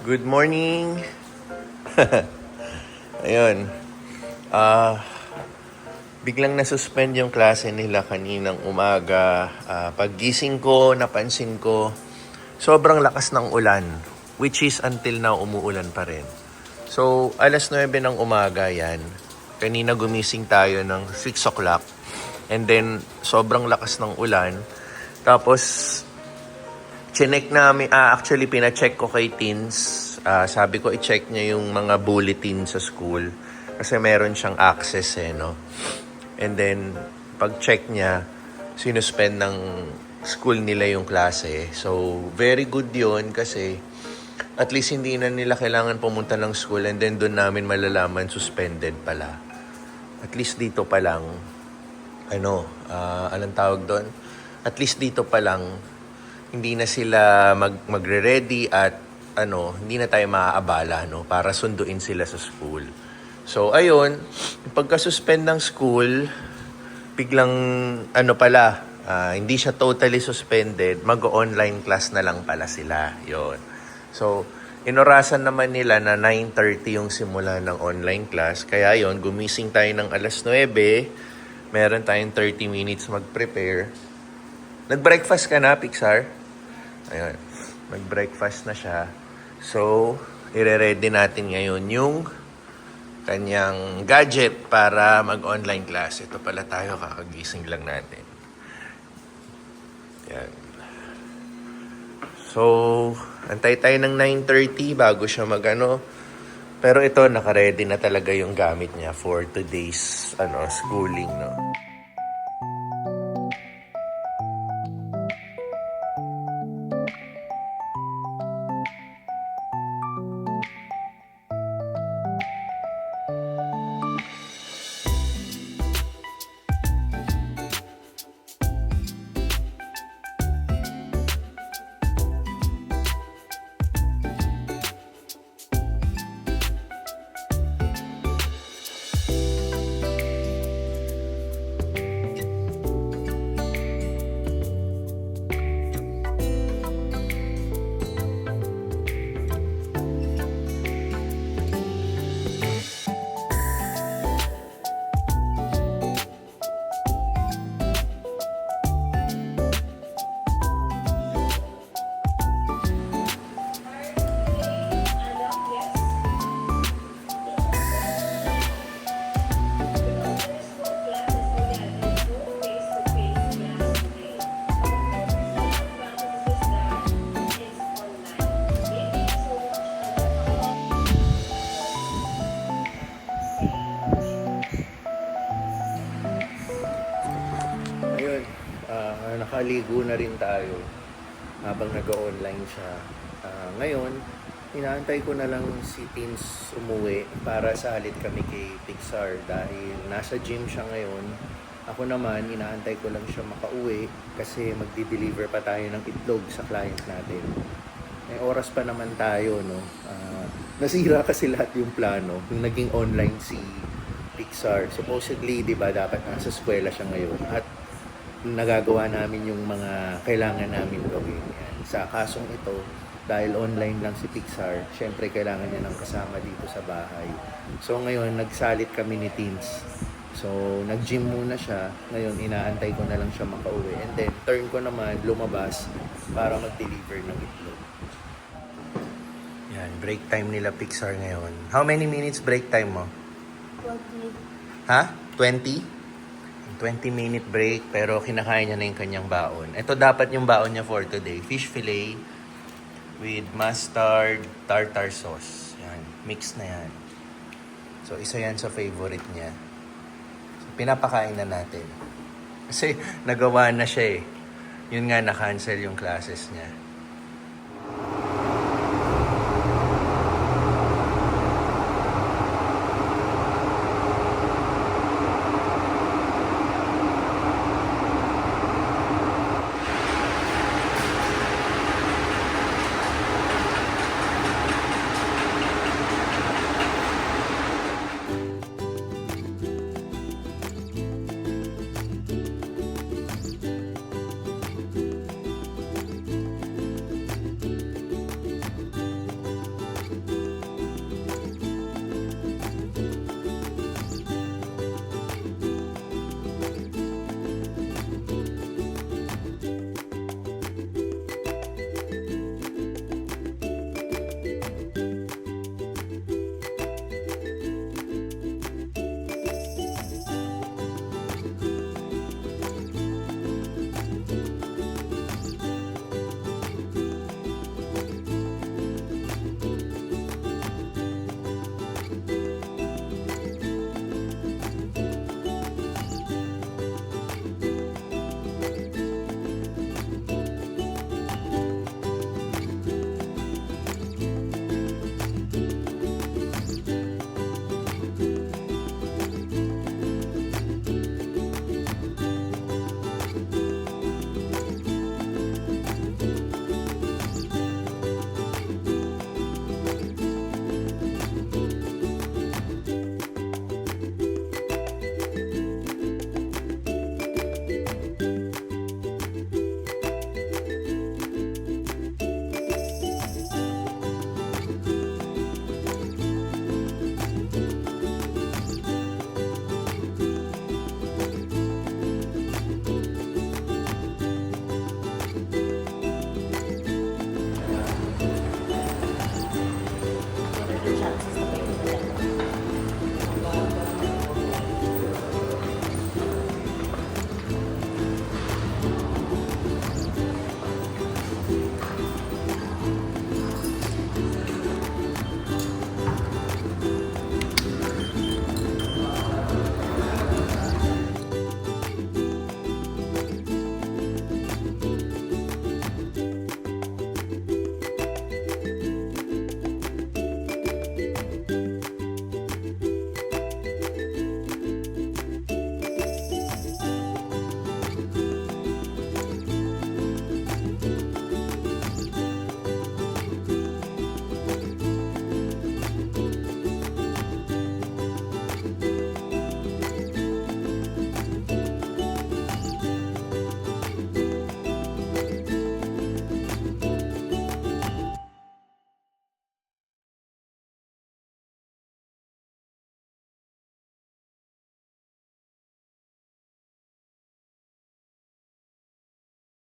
Good morning! Ayun. Ah, biglang nasuspend yung klase nila kaninang umaga. Paggising ko, napansin ko, sobrang lakas ng ulan. Which is until now, umuulan pa rin. So, alas 9 ng umaga yan. Kanina gumising tayo ng 6 o'clock. And then, sobrang lakas ng ulan. Tapos, chinek namin, actually pina-check ko kay Teens. Sabi ko i-check niya yung mga bulletin sa school. Kasi meron siyang access no. And then, pag-check niya, sinuspend ng school nila yung klase. So, very good yun kasi at least hindi na nila kailangan pumunta ng school and then doon namin malalaman suspended pala. At least dito pa lang, anong tawag doon? At least dito pa lang, hindi na sila magre-ready at hindi na tayo maaabala para sunduin sila sa school. So ayun, pagka-suspend ng school, biglang hindi siya totally suspended, mag-online class na lang pala sila. Yon. So inorasan naman nila na 9:30 yung simula ng online class. Kaya yon, gumising tayo ng alas 9, meron tayong 30 minutes mag-prepare. Nag-breakfast ka na, Pixar? Ayun, mag-breakfast na siya. So, ire-ready natin ngayon yung kanyang gadget para mag-online class. Ito pala tayo, kakagising lang natin. Yan. So, antay tayo ng 9:30 bago siya Pero ito, naka-ready na talaga yung gamit niya for today's schooling, no? Nakaligo na rin tayo habang nag-online siya. Ngayon, inaantay ko na lang si Teens umuwi para salit kami kay Pixar dahil nasa gym siya ngayon. Ako naman, inaantay ko lang siya makauwi kasi magdi-deliver pa tayo ng itlog sa client natin. May oras pa naman tayo, no? Nasira kasi lahat yung plano. Yung naging online si Pixar. Supposedly, di ba, dapat nasa eskwela siya ngayon. At nagagawa namin yung mga kailangan namin gawin. Yan. Sa kasong ito, dahil online lang si Pixar, syempre kailangan niya ng kasama dito sa bahay. So ngayon, nagsalit kami ni Teens. So nag-gym muna siya. Ngayon, inaantay ko na lang siya makauwi. And then, turn ko naman lumabas para mag-deliver ng itlog. Yan, break time nila Pixar ngayon. How many minutes break time mo? 20. Ha? 20? 20-minute break, pero kinakain niya na yung kanyang baon. Ito dapat yung baon niya for today. Fish fillet with mustard, tartar sauce. Yan, mix na yan. So, isa yan sa favorite niya. So, pinapakain na natin. Kasi nagawa na siya eh. Yun nga, na-cancel yung classes niya.